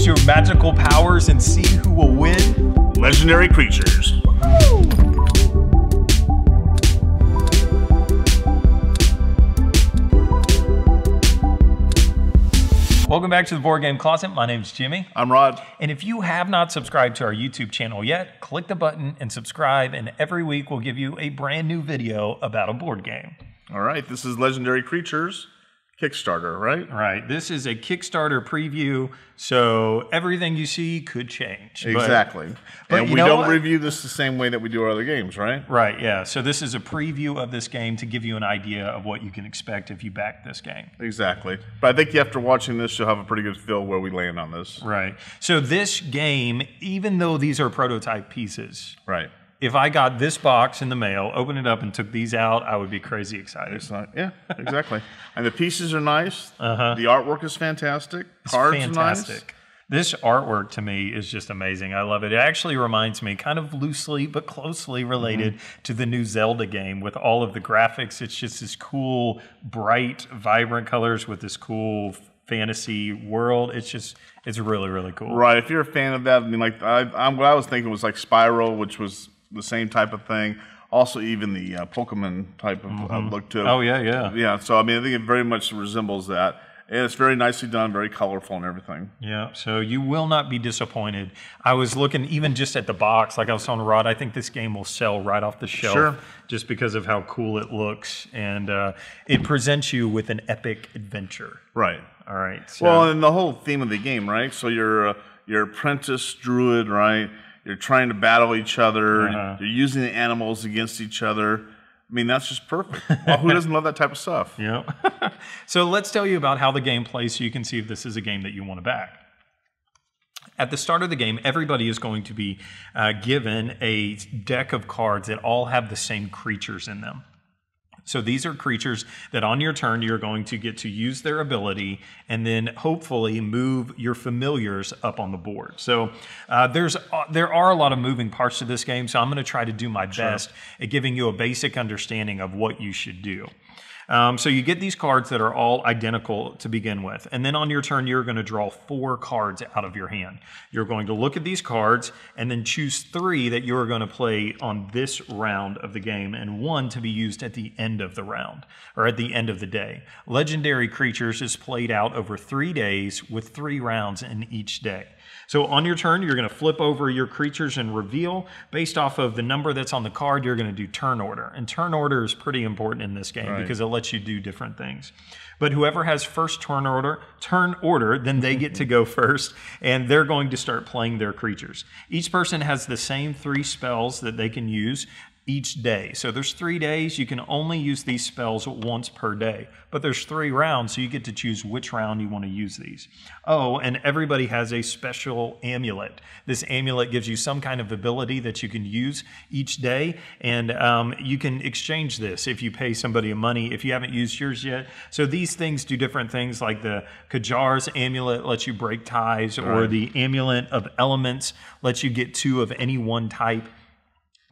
use your magical powers and see who will win? Legendary creatures. Welcome back to the Board Game Closet. My name's Jimmy. I'm Rod. And if you have not subscribed to our YouTube channel yet, click the button and subscribe, and every week we'll give you a brand new video about a board game. All right, this is Legendary Creatures Kickstarter, right? Right. This is a Kickstarter preview, so everything you see could change. Exactly. But and we don't review this the same way that we do our other games, right? Right, yeah. So this is a preview of this game to give you an idea of what you can expect if you back this game. Exactly. But I think after watching this, you'll have a pretty good feel where we land on this. Right. So this game, even though these are prototype pieces, right. If I got this box in the mail, opened it up, and took these out, I would be crazy excited. Yeah, exactly. And the pieces are nice. The artwork is fantastic. Cards are nice. This artwork to me is just amazing. I love it. It actually reminds me, kind of loosely but closely related to the new Zelda game with all of the graphics. It's just this cool, bright, vibrant colors with this cool fantasy world. It's really, really cool. Right. If you're a fan of that, I mean, like what I was thinking was like Spyro, which was the same type of thing. Also, even the Pokemon type of look to it. Oh, yeah. Yeah, so I mean, I think it very much resembles that. And it's very nicely done, very colorful and everything. Yeah, so you will not be disappointed. I was looking even just at the box, like I was telling Rod, I think this game will sell right off the shelf just because of how cool it looks. And it presents you with an epic adventure. Right. All right. So. Well, and the whole theme of the game, right? So you're apprentice druid, right? You're trying to battle each other. You're using the animals against each other. I mean, that's just perfect. Well, who doesn't love that type of stuff? Yeah. So let's tell you about how the game plays so you can see if this is a game that you want to back. At the start of the game, everybody is going to be given a deck of cards that all have the same creatures in them. So these are creatures that on your turn you're going to get to use their ability and then hopefully move your familiars up on the board. So there are a lot of moving parts to this game, so I'm going to try to do my best at giving you a basic understanding of what you should do. So you get these cards that are all identical to begin with. And then on your turn, you're going to draw 4 cards out of your hand. You're going to look at these cards and then choose 3 that you're going to play on this round of the game and 1 to be used at the end of the round or at the end of the day. Legendary Creatures is played out over 3 days with 3 rounds in each day. So on your turn, you're going to flip over your creatures and reveal. Based off of the number that's on the card, you're going to do turn order. And turn order is pretty important in this game because it lets you do different things. But whoever has first turn order, then they get to go first, and they're going to start playing their creatures. Each person has the same 3 spells that they can use each day. So there's 3 days. You can only use these spells once per day. But there's 3 rounds, so you get to choose which round you want to use these. Oh, and everybody has a special amulet. This amulet gives you some kind of ability that you can use each day, and you can exchange this if you pay somebody money if you haven't used yours yet. So these things do different things, like the Kajar's amulet lets you break ties, or the amulet of elements lets you get 2 of any one type.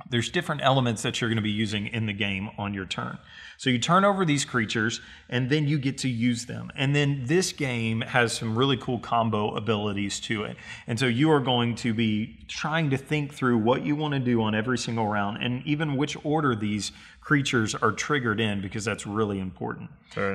There's different elements that you're going to be using in the game on your turn. So you turn over these creatures, and then you get to use them. And then this game has some really cool combo abilities to it. And so you are going to be trying to think through what you want to do on every single round, and even which order these creatures are triggered in, because that's really important.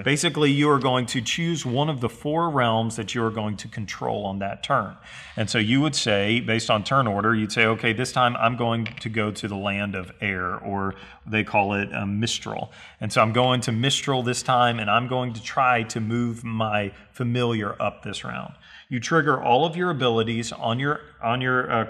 Basically, you are going to choose one of the 4 realms that you are going to control on that turn. And so you would say, based on turn order, you'd say, okay, this time I'm going to go to the land of air, or they call it Mistral. And so I'm going to Mistral this time, and I'm going to try to move my familiar up this round. You trigger all of your abilities on your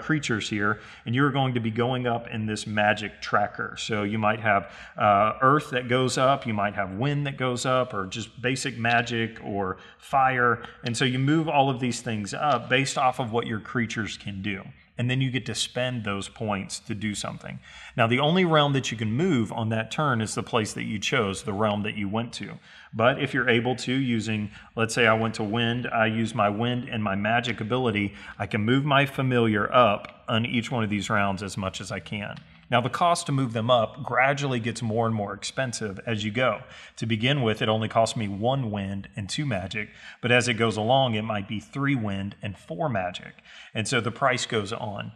creatures here, and you're going to be going up in this magic tracker. So you might have earth that goes up, you might have wind that goes up, or just basic magic or fire. And so you move all of these things up based off of what your creatures can do. And then you get to spend those points to do something. Now, the only realm that you can move on that turn is the place that you chose, the realm that you went to. But if you're able to, using, let's say I went to wind, I use my wind and my magic ability, I can move my familiar up on each one of these rounds as much as I can. Now, the cost to move them up gradually gets more and more expensive as you go. To begin with, it only cost me 1 wind and 2 magic, but as it goes along, it might be 3 wind and 4 magic. And so the price goes on.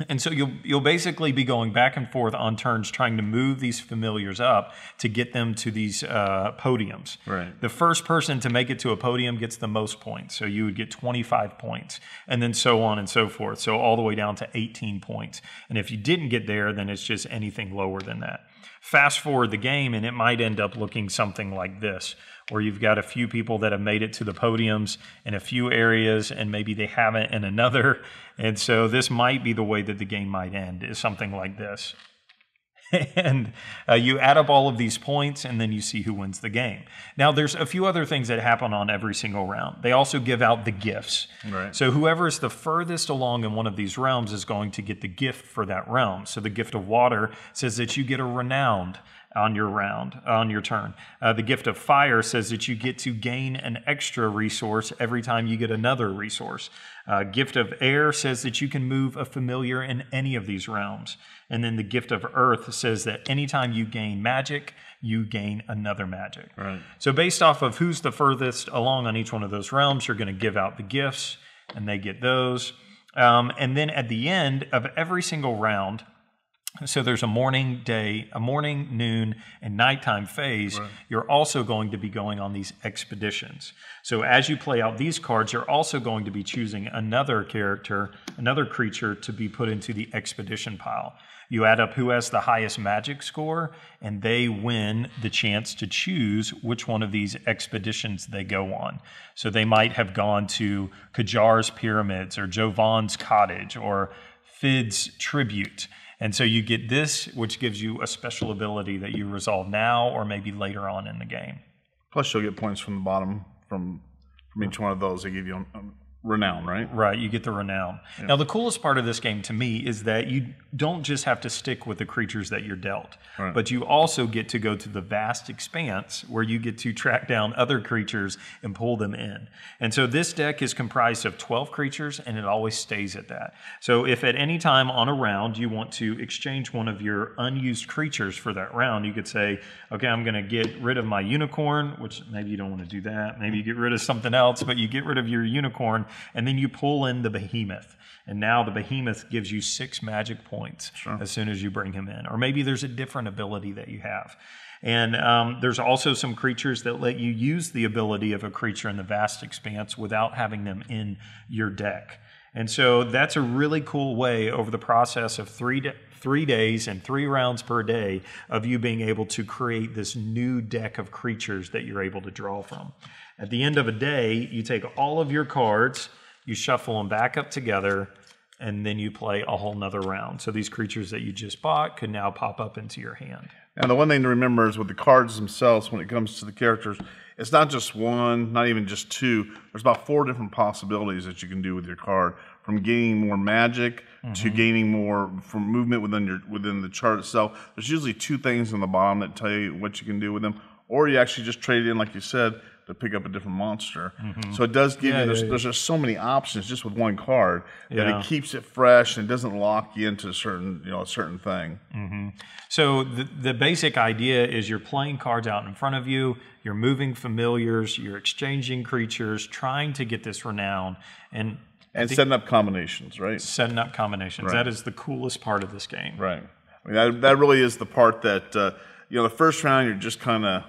And so you'll basically be going back and forth on turns trying to move these familiars up to get them to these podiums. Right. The first person to make it to a podium gets the most points. So you would get 25 points, and then so on and so forth. So all the way down to 18 points. And if you didn't get there, then it's just anything lower than that. Fast forward the game, and it might end up looking something like this, where you've got a few people that have made it to the podiums in a few areas, and maybe they haven't in another. And so this might be the way that the game might end, is something like this. And you add up all of these points, and then you see who wins the game. Now, there's a few other things that happen on every single round. They also give out the gifts. Right. So whoever is the furthest along in one of these realms is going to get the gift for that realm. So the gift of water says that you get a renowned on your turn. The gift of fire says that you get to gain an extra resource every time you get another resource. Gift of air says that you can move a familiar in any of these realms. And then the gift of earth says that anytime you gain magic, you gain another magic. Right. So based off of who's the furthest along on each one of those realms, you're going to give out the gifts, and they get those. And then at the end of every single round, so there's a morning, day, a morning, noon, and nighttime phase. Right. You're also going to be going on these expeditions. So as you play out these cards, you're also going to be choosing another character, another creature to be put into the expedition pile. You add up who has the highest magic score, and they win the chance to choose which one of these expeditions they go on. So they might have gone to Kajar's Pyramids, or Jovan's Cottage, or Fid's Tribute. And so you get this, which gives you a special ability that you resolve now or maybe later on in the game. Plus, you'll get points from the bottom from each one of those. They give you renown, right? Right, you get the renown. Yeah. Now, the coolest part of this game to me is that you don't just have to stick with the creatures that you're dealt, right, but you also get to go to the vast expanse where you get to track down other creatures and pull them in. And so this deck is comprised of 12 creatures, and it always stays at that. So if at any time on a round you want to exchange one of your unused creatures for that round, you could say, okay, I'm going to get rid of my unicorn, which maybe you don't want to do that. Maybe you get rid of something else, but you get rid of your unicorn, and then you pull in the behemoth. And now the behemoth gives you 6 magic points as soon as you bring him in. Or maybe there's a different ability that you have. And there's also some creatures that let you use the ability of a creature in the vast expanse without having them in your deck. And so that's a really cool way over the process of 3 days and 3 rounds per day of you being able to create this new deck of creatures that you're able to draw from. At the end of a day, you take all of your cards, you shuffle them back up together, and then you play a whole nother round. So these creatures that you just bought could now pop up into your hand. And the one thing to remember is with the cards themselves, when it comes to the characters, it's not just one, not even just 2. There's about 4 different possibilities that you can do with your card, from gaining more magic to gaining more from movement within the chart itself. There's usually 2 things on the bottom that tell you what you can do with them, or you actually just trade it in, like you said, to pick up a different monster. So it does give you, there's just so many options just with one card that it keeps it fresh and doesn't lock you into a certain thing. So the basic idea is you're playing cards out in front of you, you're moving familiars, you're exchanging creatures, trying to get this renown, and setting up combinations, right? Setting up combinations. Right. That is the coolest part of this game. Right. I mean, that really is the part that, the first round you're just kind of,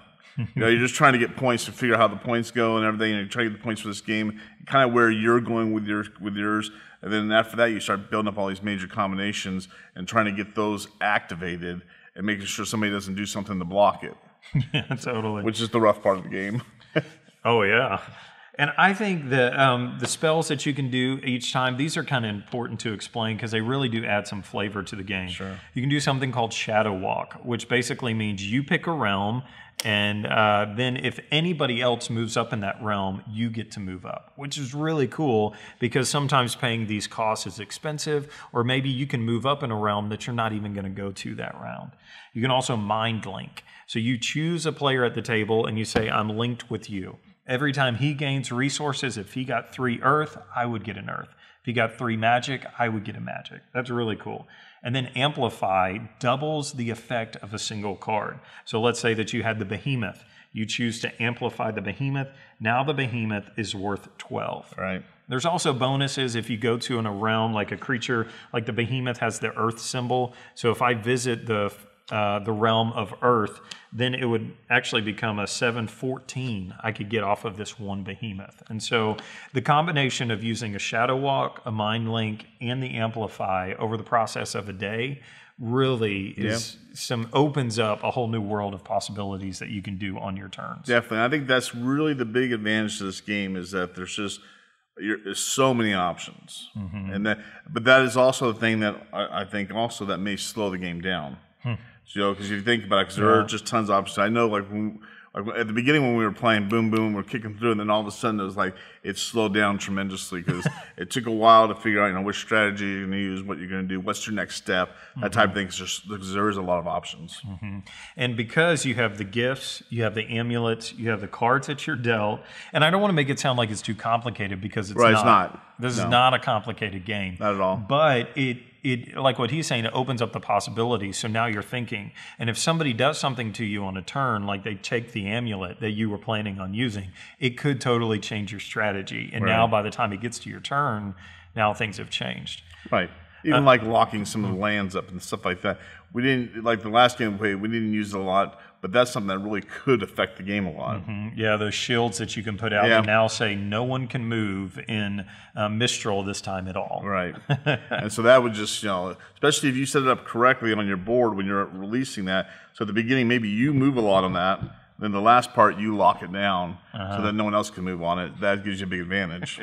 you're just trying to get points to figure out how the points go and everything, and you try to get the points for this game, kind of where you're going with yours, and then after that you start building up all these major combinations and trying to get those activated and making sure somebody doesn't do something to block it. Yeah, totally. Which is the rough part of the game. Oh yeah. And I think that the spells that you can do each time, these are kind of important to explain because they really do add some flavor to the game. Sure. You can do something called Shadow Walk, which basically means you pick a realm, and then if anybody else moves up in that realm, you get to move up, which is really cool because sometimes paying these costs is expensive, or maybe you can move up in a realm that you're not even going to go to that round. You can also mind link. So you choose a player at the table and you say, I'm linked with you. Every time he gains resources, if he got 3 earth, I would get an earth. If you got 3 magic, I would get a magic. That's really cool. And then amplify doubles the effect of a single card. So let's say that you had the behemoth. You choose to amplify the behemoth. Now the behemoth is worth 12. Right. There's also bonuses if you go to a realm like a creature, like the behemoth has the earth symbol. So if I visit the realm of earth, then it would actually become a 714 I could get off of this one behemoth. And so the combination of using a shadow walk, a mind link, and the amplify over the process of a day really is opens up a whole new world of possibilities that you can do on your turns. Definitely. I think that's really the big advantage to this game is that there's so many options. And but that is also the thing that I think also that may slow the game down. So, because you think about it, because there are just tons of options. I know, like at the beginning when we were playing, boom, boom, we're kicking through, and then all of a sudden it was like it slowed down tremendously because it took a while to figure out, which strategy you're going to use, what you're going to do, what's your next step, that type of thing. Because there is a lot of options. And because you have the gifts, you have the amulets, you have the cards that you're dealt, and I don't want to make it sound like it's too complicated because it's not. It's not. This is not a complicated game. Not at all. But it like what he's saying, it opens up the possibilities. So now you're thinking, and if somebody does something to you on a turn, like they take the amulet that you were planning on using, it could totally change your strategy. And now by the time it gets to your turn, now things have changed. Right. Even like locking some of the lands up and stuff like that. We didn't, like the last game we played, we didn't use it a lot, but that's something that really could affect the game a lot. Yeah, those shields that you can put out and now say no one can move in Mistral this time at all. Right. And so that would just, especially if you set it up correctly on your board when you're releasing that. So at the beginning, maybe you move a lot on that. Then the last part, you lock it down so that no one else can move on it. That gives you a big advantage.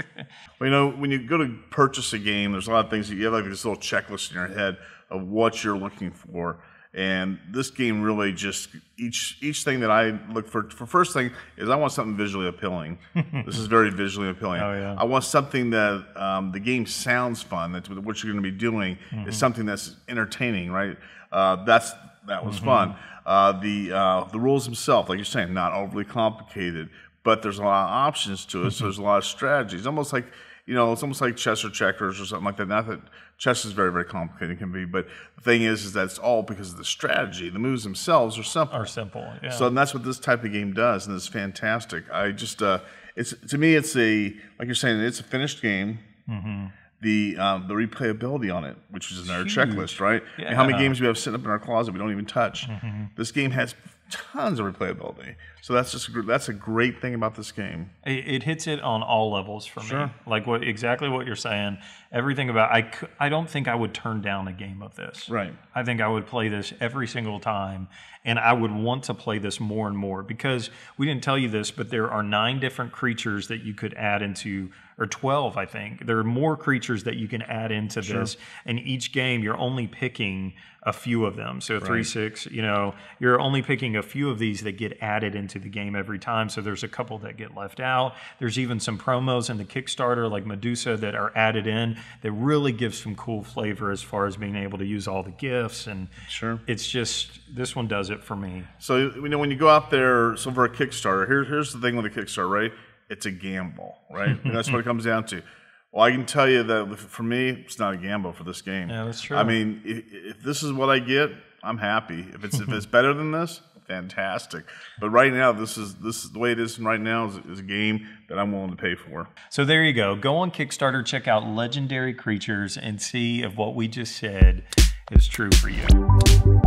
But, when you go to purchase a game, there's a lot of things that you have like this little checklist in your head of what you're looking for. And this game really just, each thing that I look for first thing is I want something visually appealing. This is very visually appealing. I want something that the game sounds fun, that what you're going to be doing is something that's entertaining, right? That was fun. The rules themselves, like you're saying, not overly complicated, but there's a lot of options to it, so there's a lot of strategies. Almost like, it's almost like chess or checkers or something like that. Not that chess is very, very complicated, it can be, but the thing is that it's all because of the strategy. The moves themselves are simple. Yeah. So that's what this type of game does, and it's fantastic. I just, to me, it's like you're saying, it's a finished game. The replayability on it, which is another checklist, right? Yeah. And how many games we have sitting up in our closet we don't even touch. This game has tons of replayability. So that's a great thing about this game. It hits it on all levels for me. Like exactly what you're saying. Everything about I don't think I would turn down a game of this. Right. I think I would play this every single time, and I would want to play this more and more because we didn't tell you this, but there are 9 different creatures that you could add into, or 12, I think. There are more creatures that you can add into this, and each game you're only picking a few of them. So 3, 6, you're only picking a few of these that get added into the game every time. So there's a couple that get left out. There's even some promos in the Kickstarter like Medusa that are added in that really give some cool flavor as far as being able to use all the gifts. And it's just, this one does it for me. So, when you go out there, so for a Kickstarter, here's the thing with a Kickstarter, right? It's a gamble, right? And that's what it comes down to. Well, I can tell you that for me, it's not a gamble for this game. Yeah, that's true. I mean, if this is what I get, I'm happy. If it's better than this, fantastic. But right now, this is the way it is right now is a game that I'm willing to pay for. So there you go. Go on Kickstarter, check out Legendary Creatures, and see if what we just said is true for you.